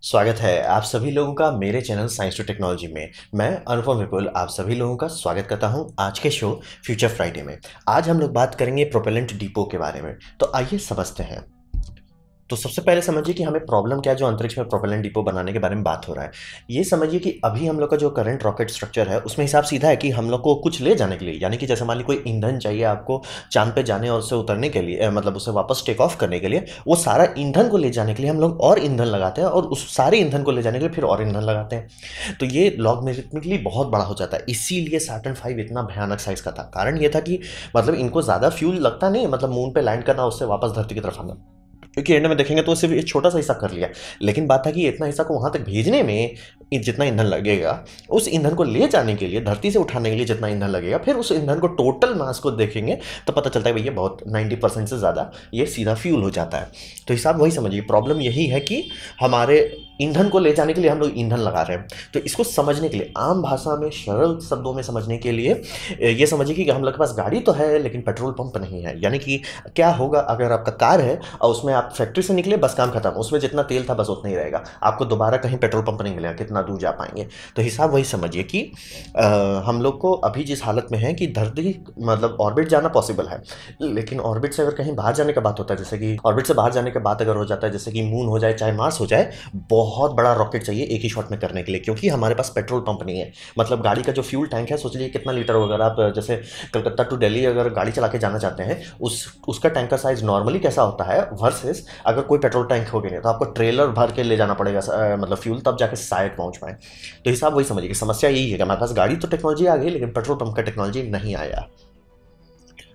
स्वागत है आप सभी लोगों का मेरे चैनल साइंस टू टेक्नोलॉजी में। मैं अनुपम विपुल आप सभी लोगों का स्वागत करता हूं आज के शो फ्यूचर फ्राइडे में। आज हम लोग बात करेंगे प्रोपेलेंट डिपो के बारे में। तो आइए समझते हैं। तो सबसे पहले समझिए कि हमें प्रॉब्लम क्या है जो अंतरिक्ष में प्रोपेलेंट डिपो बनाने के बारे में बात हो रहा है। ये समझिए कि अभी हम लोग का जो करंट रॉकेट स्ट्रक्चर है उसमें हिसाब सीधा है कि हम लोग को कुछ ले जाने के लिए, यानी कि जैसे मान ली कोई ईंधन चाहिए आपको चांद पे जाने और उससे उतरने के लिए, मतलब उसे वापस टेक ऑफ करने के लिए, वो सारा ईंधन को ले जाने के लिए हम लोग और ईंधन लगाते हैं और उस सारे ईंधन को ले जाने के लिए फिर और ईंधन लगाते हैं। तो ये लॉगरिथमिकली बहुत बड़ा हो जाता है। इसीलिए सैटर्न 5 इतना भयानक साइज का था। कारण ये था कि मतलब इनको ज़्यादा फ्यूल लगता नहीं, मतलब मून पे लैंड करना उससे वापस धरती की तरफ आना, क्योंकि एंड में देखेंगे तो सिर्फ एक छोटा सा हिस्सा कर लिया। लेकिन बात था कि इतना हिस्सा को वहां तक भेजने में जितना ईंधन लगेगा, उस ईंधन को ले जाने के लिए, धरती से उठाने के लिए जितना ईंधन लगेगा, फिर उस ईंधन को टोटल मास को देखेंगे तो पता चलता है भैया बहुत 90% से ज़्यादा ये सीधा फ्यूल हो जाता है। तो हिसाब वही समझिए, प्रॉब्लम यही है कि हमारे ईंधन को ले जाने के लिए हम लोग ईंधन लगा रहे हैं। तो इसको समझने के लिए, आम भाषा में सरल शब्दों में समझने के लिए ये समझिए कि हम लोग के पास गाड़ी तो है लेकिन पेट्रोल पंप नहीं है। यानी कि क्या होगा अगर आपका कार है और उसमें आप फैक्ट्री से निकले, बस काम खत्म, उसमें जितना तेल था बस उतना ही रहेगा, आपको दोबारा कहीं पेट्रोल पंप नहीं मिलेगा, कितना दूर जा पाएंगे। तो हिसाब वही समझिए कि हम लोग को अभी जिस हालत में है कि धरती मतलब ऑर्बिट जाना पॉसिबल है, लेकिन ऑर्बिट से अगर कहीं बाहर जाने का बात होता है, जैसे कि ऑर्बिट से बाहर जाने के बाद अगर हो जाता है जैसे कि मून हो जाए चाहे मार्स हो जाए, बहुत बड़ा रॉकेट चाहिए एक ही शॉट में करने के लिए, क्योंकि हमारे पास पेट्रोल पंप नहीं है। मतलब गाड़ी का जो फ्यूल टैंक है सोच लीजिए कितना लीटर होगा। अगर आप जैसे कलकत्ता टू दिल्ली अगर गाड़ी चला के जाना चाहते हैं, उसका टैंक का साइज नॉर्मली कैसा होता है वर्सेस अगर कोई पेट्रोल टैंक हो गया तो आपको ट्रेलर भर के ले जाना पड़ेगा मतलब फ्यूल, तब जाके शायद पहुंच पाए। तो हिसाब वही समझिए कि समस्या यही है कि हमारे पास गाड़ी तो टेक्नोलॉजी आ गई लेकिन पेट्रोल पंप का टेक्नोलॉजी नहीं आया।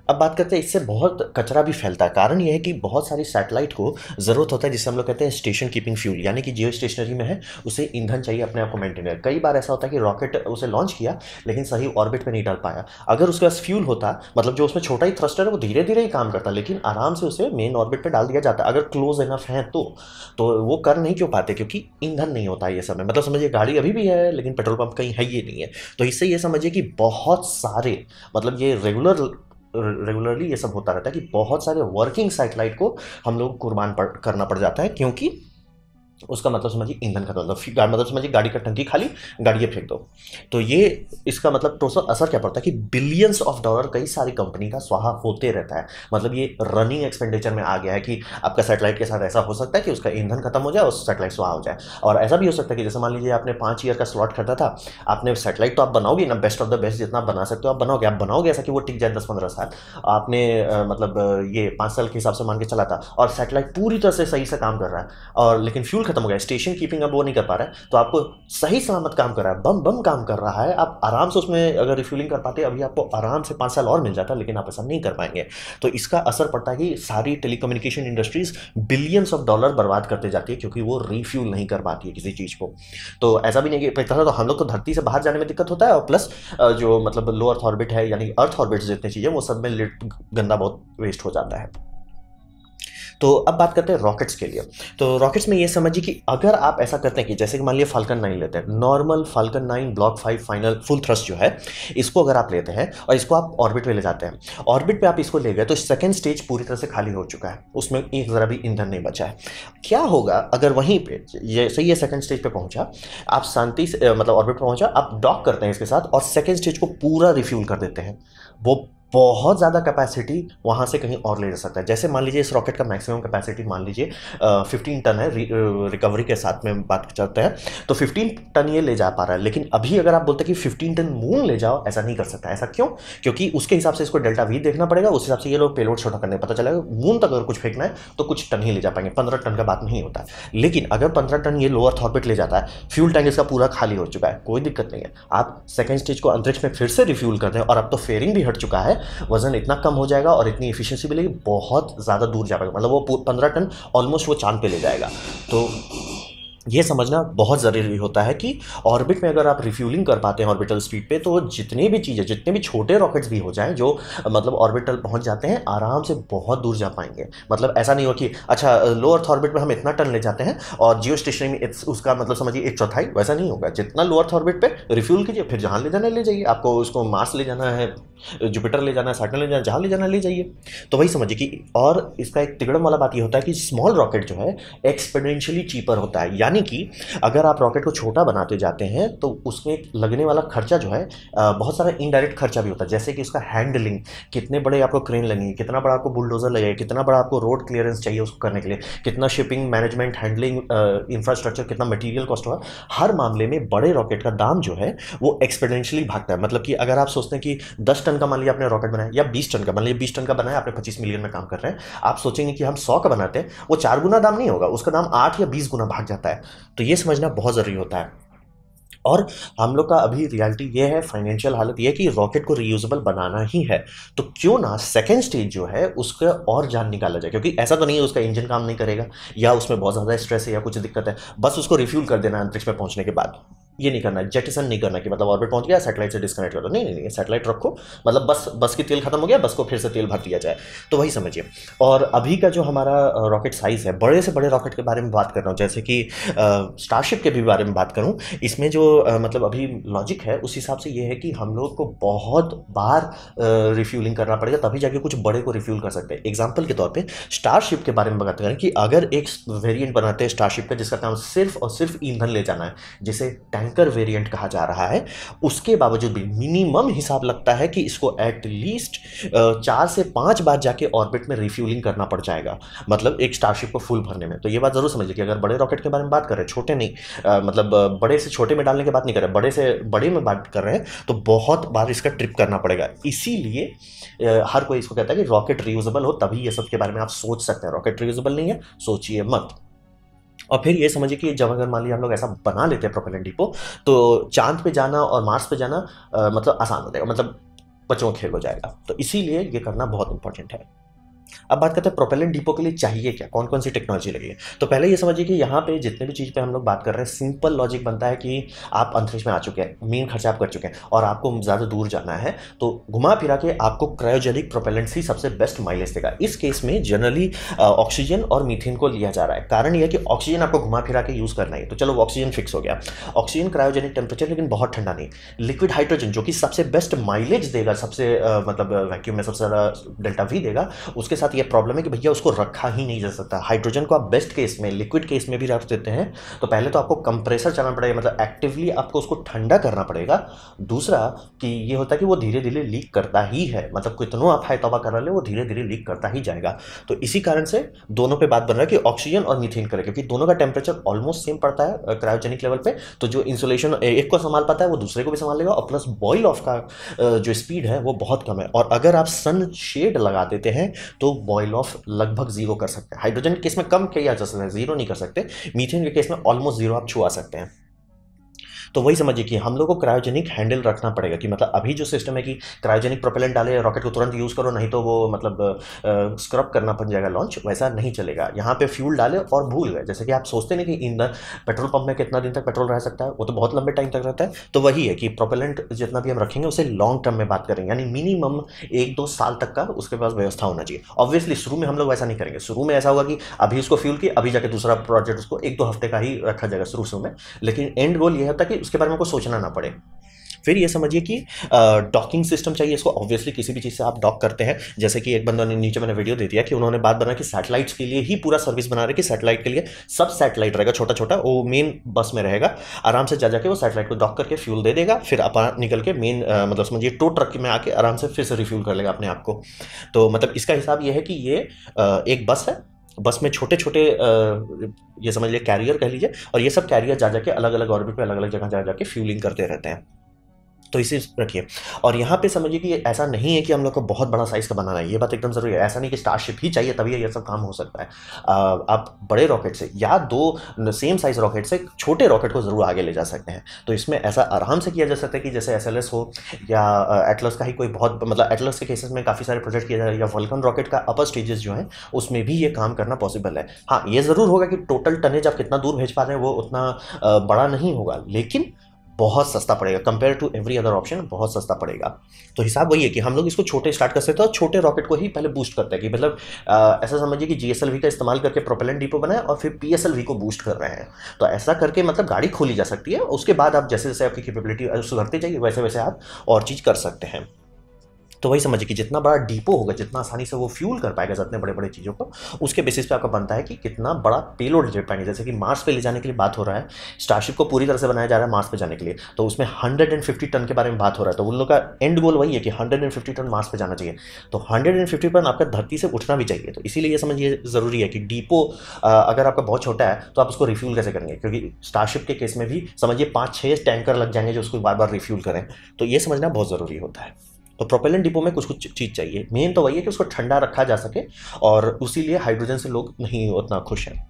अब बात करते हैं, इससे बहुत कचरा भी फैलता है। कारण यह है कि बहुत सारी सैटेलाइट को ज़रूरत होता है जिससे हम लोग कहते हैं स्टेशन कीपिंग फ्यूल, यानी कि जियो स्टेशनरी में है उसे ईंधन चाहिए अपने आप को मेंटेन कर। कई बार ऐसा होता है कि रॉकेट उसे लॉन्च किया लेकिन सही ऑर्बिट पे नहीं डाल पाया। अगर उसके पास फ्यूल होता, मतलब जो उसमें छोटा ही थ्रस्टर है वो धीरे धीरे ही काम करता, लेकिन आराम से उसे मेन ऑर्बिट पे डाल दिया जाता अगर क्लोज इनफ है तो वो कर नहीं क्यों पाते, क्योंकि ईंधन नहीं होता है ये समय। मतलब समझिए गाड़ी अभी भी है लेकिन पेट्रोल पंप कहीं है ये नहीं है। तो इससे ये समझिए कि बहुत सारे, मतलब ये रेगुलरली ये सब होता रहता है कि बहुत सारे वर्किंग सैटेलाइट को हम लोग करना पड़ जाता है, क्योंकि उसका मतलब समझिए ईंधन खत्म, मतलब समझिए गाड़ी का टंकी खाली, गाड़ी फेंक दो। तो ये इसका मतलब टोटल असर क्या पड़ता है कि बिलियंस ऑफ डॉलर कई सारी कंपनी का स्वाहा होते रहता है। मतलब ये रनिंग एक्सपेंडिचर में आ गया है कि आपका सैटेलाइट के साथ ऐसा हो सकता है कि उसका ईंधन खत्म हो जाए और सैटेलाइट स्वाहा हो जाए। और ऐसा भी हो सकता है कि जैसे मान लीजिए आपने 5 ईयर का स्लॉट खरीदा था, आपने सैटेलाइट तो आप बनाओगे ना, बेस्ट ऑफ द बेस्ट जितना बना सकते हो आप बनाओगे ऐसा कि वो टिक जाए 10-15 साल। आपने मतलब ये 5 साल के हिसाब से मान के चला था और सैटेलाइट पूरी तरह से सही से काम कर रहा है, और लेकिन फ्यूल खत्म हो गया, स्टेशन कीपिंग अब वो नहीं कर पा रहा है, तो आपको सही सलामत काम कर रहा है, बम बम काम कर रहा है, आप आराम से उसमें अगर रिफ्यूलिंग कर पाते अभी आपको आराम से 5 साल और मिल जाता, लेकिन आप ऐसा नहीं कर पाएंगे। तो इसका असर पड़ता है कि सारी telecommunication industries billions of dollar बर्बाद करते जाती है, क्योंकि वो रिफ्यूल नहीं कर पाती है किसी चीज को। तो ऐसा भी नहीं कि तो हम लोग को धरती से बाहर जाने में दिक्कत होता है, और प्लस जो मतलब लो अर्थ ऑर्बिट है, यानी अर्थ ऑर्बिट जितनी चीजें वो सब में गंदा बहुत वेस्ट हो जाता है। तो अब बात करते हैं रॉकेट्स के लिए। तो रॉकेट्स में ये समझिए कि अगर आप ऐसा करते हैं कि जैसे कि मान लिया फाल्कन 9 लेते हैं, normal falcon 9 block 5 final full thrust जो है, इसको अगर आप लेते हैं और इसको आप ऑर्बिट पे ले जाते हैं, ऑर्बिट पे आप इसको ले गए तो सेकंड स्टेज पूरी तरह से खाली हो चुका है, उसमें एक जरा भी ईंधन नहीं बचा है। क्या होगा अगर वहीं पे जैसे ये सेकंड स्टेज पे पहुंचा, आप शांति से मतलब ऑर्बिट पे पहुंचा, आप डॉक करते हैं इसके साथ और सेकंड स्टेज को पूरा रिफ्यूल कर देते हैं, वो बहुत ज़्यादा कैपेसिटी वहाँ से कहीं और ले जा सकता है। जैसे मान लीजिए इस रॉकेट का मैक्सिमम कैपेसिटी मान लीजिए 15 टन है, रिकवरी के साथ में बात चलते हैं तो 15 टन ये ले जा पा रहा है। लेकिन अभी अगर आप बोलते हैं कि 15 टन मून ले जाओ, ऐसा नहीं कर सकता। ऐसा क्यों? क्योंकि उसके हिसाब से इसको डेल्टा वी देखना पड़ेगा, उस हिसाब से ये लोग पेलोड छोटा करने पता चलेगा मून तक अगर कुछ फेंकना है तो कुछ टन ही ले जा पाएंगे, 15 टन का बात नहीं होता है। लेकिन अगर 15 टन ये लोअर ऑर्बिट ले जाता है, फ्यूल टैंक इसका पूरा खाली हो चुका है, कोई दिक्कत नहीं है, आप सेकेंड स्टेज को अंतरिक्ष में फिर से रिफ्यूल कर दें, और अब तो फेयरिंग भी हट चुका है, वजन इतना कम हो जाएगा और इतनी एफिशिएंसी मिलेगी, बहुत ज़्यादा दूर जा पाएगा। मतलब वो 15 टन ऑलमोस्ट वो चांद पे ले जाएगा। तो ये समझना बहुत ज़रूरी होता है कि ऑर्बिट में अगर आप रिफ्यूलिंग कर पाते हैं ऑर्बिटल स्पीड पे, तो जितनी भी चीज़ें, जितने भी छोटे रॉकेट्स भी हो जाएं जो मतलब ऑर्बिटल पहुंच जाते हैं, आराम से बहुत दूर जा पाएंगे। मतलब ऐसा नहीं हो कि अच्छा लो अर्थ ऑर्बिट में हम इतना टन ले जाते हैं और जियो स्टेशनरी में उसका मतलब समझिए 1/4, वैसा नहीं होगा। जितना लो अर्थ ऑर्बिट पे रिफ्यूल कीजिए, फिर जहाँ ले जाना ले जाइए, आपको उसको मार्स ले जाना है, जुपिटर ले जाना है, सैटर्न ले जाना है, जहाँ ले जाना ले जाइए। तो वही समझिए कि और इसका एक तिगड़म वाला बात ये होता है कि स्मॉल रॉकेट जो है एक्सपोनेंशियली चीपर होता है, यानी कि अगर आप रॉकेट को छोटा बनाते जाते हैं तो उसमें लगने वाला खर्चा जो है बहुत सारा इनडायरेक्ट खर्चा भी होता है, जैसे कि उसका हैंडलिंग, कितने बड़े आपको क्रेन लगेंगे, कितना बड़ा आपको बुलडोजर लगेगा, कितना बड़ा आपको रोड क्लियरेंस चाहिए उसको करने के लिए, कितना शिपिंग मैनेजमेंट हैंडलिंग इंफ्रास्ट्रक्चर, कितना मटेरियल कॉस्ट होगा। हर मामले में बड़े रॉकेट का दाम जो है वो एक्सपोनेंशियली भागता है। मतलब कि अगर आप सोचते हैं कि 10 टन का मान लिया आपने रॉकेट बनाया, या 20 टन का, मान लिया 20 टन का बनाया आपने, 25 मिलियन में काम कर रहे हैं, आप सोचेंगे कि हम 100 का बनाते हैं, वो 4 गुना दाम नहीं होगा, उसका दाम 8 या 20 गुना भाग जाता है। तो ये समझना बहुत ज़रूरी होता है। और हम लोग का अभी रियलिटी ये है, फाइनेंशियल हालत ये है कि रॉकेट को रीयूजेबल बनाना ही है, तो क्यों ना सेकेंड स्टेज जो है उसका और जान निकाला जाए। क्योंकि ऐसा तो नहीं है उसका इंजन काम नहीं करेगा या उसमें बहुत ज़्यादा स्ट्रेस है या कुछ दिक्कत है, बस उसको रिफ्यूल कर देना अंतरिक्ष में पहुंचने के बाद। ये नहीं करना, जेटिसन नहीं करना कि मतलब ऑर्बिट पहुंच गया सैटेलाइट से डिस्कनेक्ट कर दो, नहीं नहीं नहीं, सैटेलाइट रखो, मतलब बस की तेल खत्म हो गया, बस को फिर से तेल भर दिया जाए, तो वही समझिए। और अभी का जो हमारा रॉकेट साइज़ है, बड़े से बड़े रॉकेट के बारे में बात कर रहा हूँ, जैसे कि स्टारशिप के भी बारे में बात करूँ, इसमें जो मतलब अभी लॉजिक है उस हिसाब से ये है कि हम लोग को बहुत बार रिफ्यूलिंग करना पड़ेगा, तभी जाके कुछ बड़े को रिफ्यूल कर सकते हैं। एग्जाम्पल के तौर पर स्टारशिप के बारे में बात करें कि अगर एक वेरियंट बनाते हैं स्टारशिप का जिसका काम सिर्फ और सिर्फ ईंधन ले जाना है, जिसे टैंकर वेरिएंट कहा जा रहा है, उसके बावजूद भी मिनिमम हिसाब लगता है कि इसको एटलीस्ट 4 से 5 बार जाके ऑर्बिट में रिफ्यूलिंग करना पड़ जाएगा, मतलब एक स्टारशिप को फुल भरने में। तो ये बात जरूर समझिए कि अगर बड़े रॉकेट के बारे में बात कर रहे हैं, छोटे नहीं, मतलब बड़े से छोटे में डालने की बात नहीं कर रहे, बड़े से बड़े में बात कर रहे हैं, तो बहुत बार इसका ट्रिप करना पड़ेगा। इसीलिए हर कोई इसको कहता है कि रॉकेट रियूजेबल हो, तभी ये सब के बारे में आप सोच सकते हैं। रॉकेट रियूजेबल नहीं है, सोचिए मत। और फिर ये समझिए कि जब अगर मान लिया हम लोग ऐसा बना लेते हैं प्रोपेलेंट डिपो, तो चांद पे जाना और मार्स पे जाना मतलब आसान हो जाएगा, मतलब बच्चों का खेल हो जाएगा। तो इसीलिए ये करना बहुत इंपॉर्टेंट है। अब बात करते हैं प्रोपेलेंट डिपो के लिए चाहिए क्या, कौन कौन सी टेक्नोलॉजी लगेगी। तो पहले ये समझिए कि यहाँ पे जितने भी चीज़ पे हम लोग बात कर रहे हैं, सिंपल लॉजिक बनता है कि आप अंतरिक्ष में आ चुके हैं, मेन खर्चा आप कर चुके हैं और आपको ज़्यादा दूर जाना है, तो घुमा फिरा के आपको क्रायोजेनिक प्रोपेलेंट्स ही सबसे बेस्ट माइलेज देगा। इस केस में जनरली ऑक्सीजन और मीथेन को लिया जा रहा है। कारण यह है कि ऑक्सीजन आपको घुमा फिरा के यूज़ करना है, तो चलो ऑक्सीजन फिक्स हो गया, ऑक्सीजन क्रायोजेनिक टेम्परेचर, लेकिन बहुत ठंडा नहीं। लिक्विड हाइड्रोजन जो कि सबसे बेस्ट माइलेज देगा, सबसे मतलब वैक्यूम में सबसे ज़्यादा डेल्टा वी देगा, उसके साथ ये प्रॉब्लम है कि भैया उसको रखा ही नहीं जा सकता। हाइड्रोजन को आप बेस्ट केस में, लिक्विड केस में भी रख देते हैं, तो पहले तो आपको कंप्रेसर चलाना पड़ेगा, मतलब एक्टिवली आपको उसको ठंडा करना पड़ेगा। दूसरा कि ये होता है कि वो धीरे धीरे लीक करता ही है, मतलब कितनों आप हाई तौबा करा ले, वो धीरे धीरे लीक करता ही जाएगा। तो इसी कारण से दोनों पे बात बन रहा है कि ऑक्सीजन और मीथेन करें, क्योंकि दोनों का टेम्परेचर ऑलमोस्ट सेम पड़ता है क्रायोजेनिक लेवल पे, तो जो इंसुलेशन एक को संभाल पाता है वो दूसरे को भी संभाल लेगा, और प्लस बॉयल ऑफ का जो स्पीड है वो बहुत कम है। और अगर आप सन शेड लगा देते हैं तो बॉयल ऑफ लगभग जीरो कर सकते हैं। हाइड्रोजन के केस में कम किया जा सकता है, जीरो नहीं कर सकते। मीथेन के केस में ऑलमोस्ट जीरो आप छुआ सकते हैं। तो वही समझिए कि हम लोग को क्रायोजेनिक हैंडल रखना पड़ेगा, कि मतलब अभी जो सिस्टम है कि क्रायोजेनिक प्रोपेलेंट डाले, रॉकेट को तुरंत यूज़ करो, नहीं तो वो मतलब स्क्रब करना पड़ जाएगा लॉन्च, वैसा नहीं चलेगा। यहाँ पे फ्यूल डाले और भूल गए, जैसे कि आप सोचते नहीं कि ईंधन पेट्रोल पंप में कितना दिन तक पेट्रोल रह सकता है, वो तो बहुत लंबे टाइम तक रहता है। तो वही है कि प्रोपेलेंट जितना भी हम रखेंगे उसे लॉन्ग टर्म में बात करेंगे, यानी मिनिमम 1-2 साल तक का उसके पास व्यवस्था होना चाहिए। ऑब्वियसली शुरू में हम लोग वैसा नहीं करेंगे, शुरू में ऐसा होगा कि अभी उसको फ्यूल की, अभी जाके दूसरा प्रोजेक्ट उसको 1-2 हफ्ते का ही रखा जाएगा शुरू में, लेकिन एंड गोल ये होता है कि उसके बारे में कोई सोचना ना पड़े। फिर ये समझिए कि डॉकिंग सिस्टम चाहिए इसको। ऑब्वियसली किसी भी चीज़ से आप डॉक करते हैं, जैसे कि एक बंदा ने नीचे मैंने वीडियो दे दिया कि उन्होंने बात बना कि सैटेलाइट्स के लिए ही पूरा सर्विस बना रहे कि सैटेलाइट के लिए सब सैटेलाइट रहेगा छोटा छोटा, वो मेन बस में रहेगा, आराम से जा जाके वो सैटेलाइट को डॉक करके फ्यूल दे देगा, फिर आप निकल के मेन मतलब समझिए टो ट्रक में आके आराम से फिर से रिफ्यूल कर लेगा अपने आप को। तो मतलब इसका हिसाब ये है कि ये एक बस है, बस में छोटे छोटे ये समझ लीजिए कैरियर कह लीजिए, और ये सब कैरियर जा जाके अलग अलग ऑर्बिट पे अलग अलग जगह जा जाके फ्यूलिंग करते रहते हैं। तो इसे रखिए। और यहाँ पे समझिए कि ऐसा नहीं है कि हम लोग को बहुत बड़ा साइज़ का बनाना है, ये बात एकदम ज़रूरी है। ऐसा नहीं कि स्टारशिप ही चाहिए तभी ये सब काम हो सकता है। आप बड़े रॉकेट से या 2 सेम साइज़ रॉकेट से छोटे रॉकेट को ज़रूर आगे ले जा सकते हैं। तो इसमें ऐसा आराम से किया जा सकता है कि जैसे SLS हो या एटलस का ही कोई बहुत, मतलब एटलस के केसेस में काफ़ी सारे प्रोजेक्ट किए जा रहे हैं, या वल्कन रॉकेट का अपर स्टेजेस जो हैं उसमें भी ये काम करना पॉसिबल है। हाँ, ये ज़रूर होगा कि टोटल टनेज आप कितना दूर भेज पा रहे हैं वो उतना बड़ा नहीं होगा, लेकिन बहुत सस्ता पड़ेगा compare to every other option, बहुत सस्ता पड़ेगा। तो हिसाब वही है कि हम लोग इसको छोटे स्टार्ट कर सकते हैं और छोटे रॉकेट को ही पहले बूस्ट करते हैं, कि मतलब ऐसा समझिए कि GSLV का इस्तेमाल करके प्रोपेलेंट डिपो बनाए और फिर PSLV को बूस्ट कर रहे हैं। तो ऐसा करके मतलब गाड़ी खोली जा सकती है, उसके बाद आप जैसे जैसे आपकी कैपेबिलिटी सुधरती जाएगी वैसे वैसे आप और चीज़ कर सकते हैं। तो वही समझिए कि जितना बड़ा डिपो होगा, जितना आसानी से वो फ्यूल कर पाएगा जितने बड़े बड़े चीज़ों को, उसके बेसिस पे आपका बनता है कि कितना बड़ा पेलोड ले पाएंगे। जैसे कि मार्स पे ले जाने के लिए बात हो रहा है, स्टारशिप को पूरी तरह से बनाया जा रहा है मार्स पे जाने के लिए, तो उसमें 150 टन के बारे में बात हो रहा है। तो उन लोग का एंड गोल वही है कि 150 टन मार्स पे जाना चाहिए। तो 150 टन आपका धरती से उठना भी चाहिए। तो इसीलिए ये समझिए ज़रूरी है कि डिपो अगर आपका बहुत छोटा है तो आप उसको रिफ्यूल कैसे करेंगे, क्योंकि स्टारशिप के केस में भी समझिए 5-6 टैंकर लग जाएंगे जो उसको बार बार रिफ्यूल करें। तो ये समझना बहुत ज़रूरी होता है। तो प्रोपेलेंट डिपो में कुछ कुछ चीज़ चाहिए। मेन तो वही है कि उसको ठंडा रखा जा सके, और उसी लिए हाइड्रोजन से लोग नहीं उतना खुश हैं।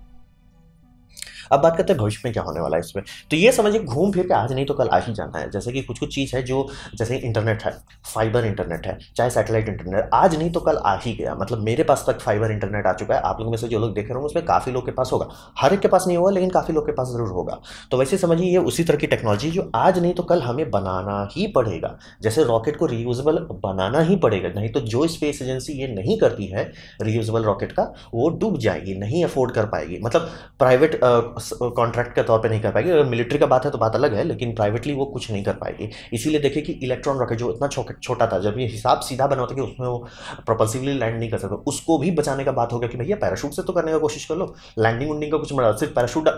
अब बात करते हैं भविष्य में क्या होने वाला है इसमें। तो ये समझिए घूम फिर के आज नहीं तो कल आ ही जाना है। जैसे कि कुछ कुछ चीज़ है जो, जैसे इंटरनेट है, फाइबर इंटरनेट है, चाहे सैटेलाइट इंटरनेट, आज नहीं तो कल आ ही गया। मतलब मेरे पास तक फाइबर इंटरनेट आ चुका है। आप लोगों में से जो लोग देख रहे होंगे उसमें काफ़ी लोग के पास होगा, हर एक के पास नहीं होगा लेकिन काफ़ी लोग के पास ज़रूर होगा। तो वैसे समझिए ये उसी तरह की टेक्नोलॉजी जो आज नहीं तो कल हमें बनाना ही पड़ेगा। जैसे रॉकेट को रीयूजेबल बनाना ही पड़ेगा, नहीं तो जो स्पेस एजेंसी ये नहीं करती है रीयूजेबल रॉकेट का, वो डूब जाएगी, नहीं अफोर्ड कर पाएगी। मतलब प्राइवेट कॉन्ट्रैक्ट के तौर पे नहीं कर पाएगी। अगर मिलिट्री का बात है तो बात अलग है, लेकिन प्राइवेटली वो कुछ नहीं कर पाएगी। इसीलिए देखिए कि इलेक्ट्रॉन रॉकेट जो इतना छोटा था, जब ये हिसाब सीधा बना होता कि उसमें वो प्रोपल्सिवली लैंड नहीं कर सकता, उसको भी बचाने का बात हो गया कि भैया पैराशूट से तो करने का कोशिश कर लो, लैंडिंग उंडिंग का कुछ मत, सिर्फ पैराशूट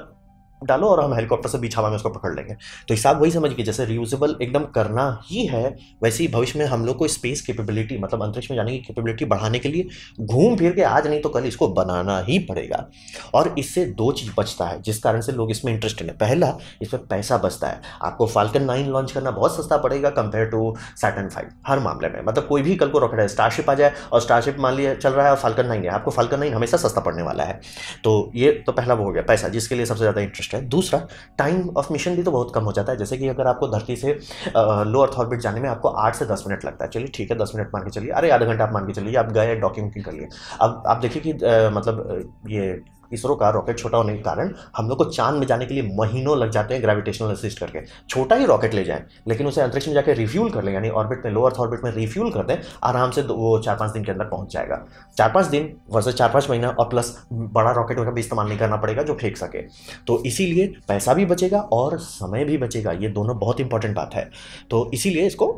डालो और हम हेलीकॉप्टर से बीच हवा में उसको पकड़ लेंगे। तो हिसाब वही समझ के जैसे रियूजेबल एकदम करना ही है, वैसे ही भविष्य में हम लोग को स्पेस कैपेबिलिटी, मतलब अंतरिक्ष में जाने की कैपेबिलिटी बढ़ाने के लिए घूम फिर के आज नहीं तो कल इसको बनाना ही पड़ेगा। और इससे दो चीज़ बचता है जिस कारण से लोग इसमें इंटरेस्टेड है। पहला, इसमें पैसा बचता है। आपको फाल्कन 9 लॉन्च करना बहुत सस्ता पड़ेगा कंपेयर टू सैटर्न 5 हर मामले में। मतलब कोई भी कल को रॉकेट है, स्टारशिप आ जाए और स्टारशिप मान लिया चल रहा है और फाल्कन 9 है, आपको फाल्कन 9 हमेशा सस्ता पड़ने वाला है। तो ये तो पहला वो हो गया पैसा, जिसके लिए सबसे ज़्यादा इंटरेस्ट है। दूसरा, टाइम ऑफ मिशन भी तो बहुत कम हो जाता है। जैसे कि अगर आपको धरती से लो अर्थ ऑर्बिट जाने में आपको 8 से 10 मिनट लगता है, चलिए ठीक है 10 मिनट मान के चलिए, अरे आधा घंटा आप मान के चलिए, आप गए डॉक्यूमेंटिंग कर लिए। अब आप देखिए कि ये इसरो का रॉकेट छोटा होने के कारण हम लोग को चांद में जाने के लिए महीनों लग जाते हैं ग्रेविटेशनल असिस्ट करके। छोटा ही रॉकेट ले जाएं लेकिन उसे अंतरिक्ष में जाकर रिफ्यूल कर लें, यानी ऑर्बिट में, लो अर्थ ऑर्बिट में रिफ्यूल कर दें, आराम से वो 4-5 दिन के अंदर पहुंच जाएगा। 4-5 दिन वर्सेस 4-5 महीना, और प्लस बड़ा रॉकेट का भी इस्तेमाल नहीं करना पड़ेगा जो फेंक सके। तो इसीलिए पैसा भी बचेगा और समय भी बचेगा, ये दोनों बहुत इंपॉर्टेंट बात है। तो इसीलिए इसको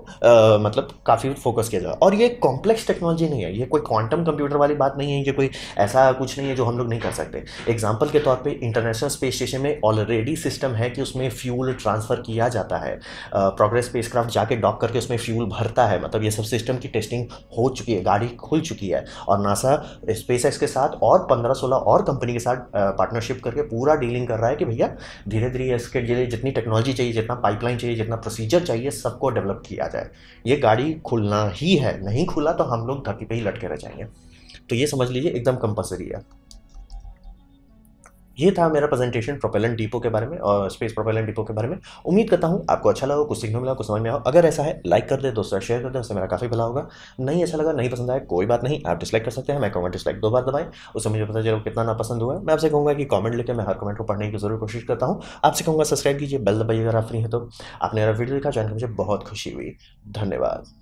मतलब काफ़ी फोकस किया जाए। और ये कॉम्प्लेक्स टेक्नोलॉजी नहीं है, ये कोई क्वांटम कंप्यूटर वाली बात नहीं है, ये कोई ऐसा कुछ नहीं है जो हम लोग नहीं कर सकते। एग्जाम्पल के तौर पे इंटरनेशनल स्पेस स्टेशन में ऑलरेडी सिस्टम है कि उसमें फ्यूल ट्रांसफ़र किया जाता है। प्रोग्रेस स्पेसक्राफ्ट जाके डॉक करके उसमें फ्यूल भरता है। मतलब ये सब सिस्टम की टेस्टिंग हो चुकी है, गाड़ी खुल चुकी है। और नासा स्पेसएक्स के साथ और 15-16 और कंपनी के साथ पार्टनरशिप करके पूरा डीलिंग कर रहा है कि भैया धीरे धीरे इसके लिए जितनी टेक्नोलॉजी चाहिए, जितना पाइपलाइन चाहिए, जितना प्रोसीजर चाहिए, सबको डेवलप किया जाए। ये गाड़ी खुलना ही है, नहीं खुला तो हम लोग धरती पे ही लटके रह जाएंगे। तो ये समझ लीजिए एकदम कंपलसरी है। ये था मेरा प्रेजेंटेशन प्रोपेलेंट डिपो के बारे में और स्पेस प्रोपेलेंट डिपो के बारे में। उम्मीद करता हूँ आपको अच्छा लगा, कुछ सीखने मिला, कुछ समझ में आओ। अगर ऐसा है लाइक कर दे, दोस्तों शेयर कर दे, उससे मेरा काफ़ी भला होगा। नहीं अच्छा लगा, नहीं पसंद आया, कोई बात नहीं, आप डिसलाइक कर सकते हैं। मैं कहूँगा डिसलाइक 2 बार दबाएं, उससे मुझे पता चलो कितना नापसंद हुआ है। मैं आपसे कहूँगा कि कमेंट लेकर मैं हर कमेंट को पढ़ने की जरूर कोशिश करता हूँ। आपसे कहूँगा सब्सक्राइब कीजिए, बेल दबाइए अगर आप फ्री हैं तो। आपने मेरा वीडियो देखा, जान के मुझे बहुत खुशी हुई। धन्यवाद।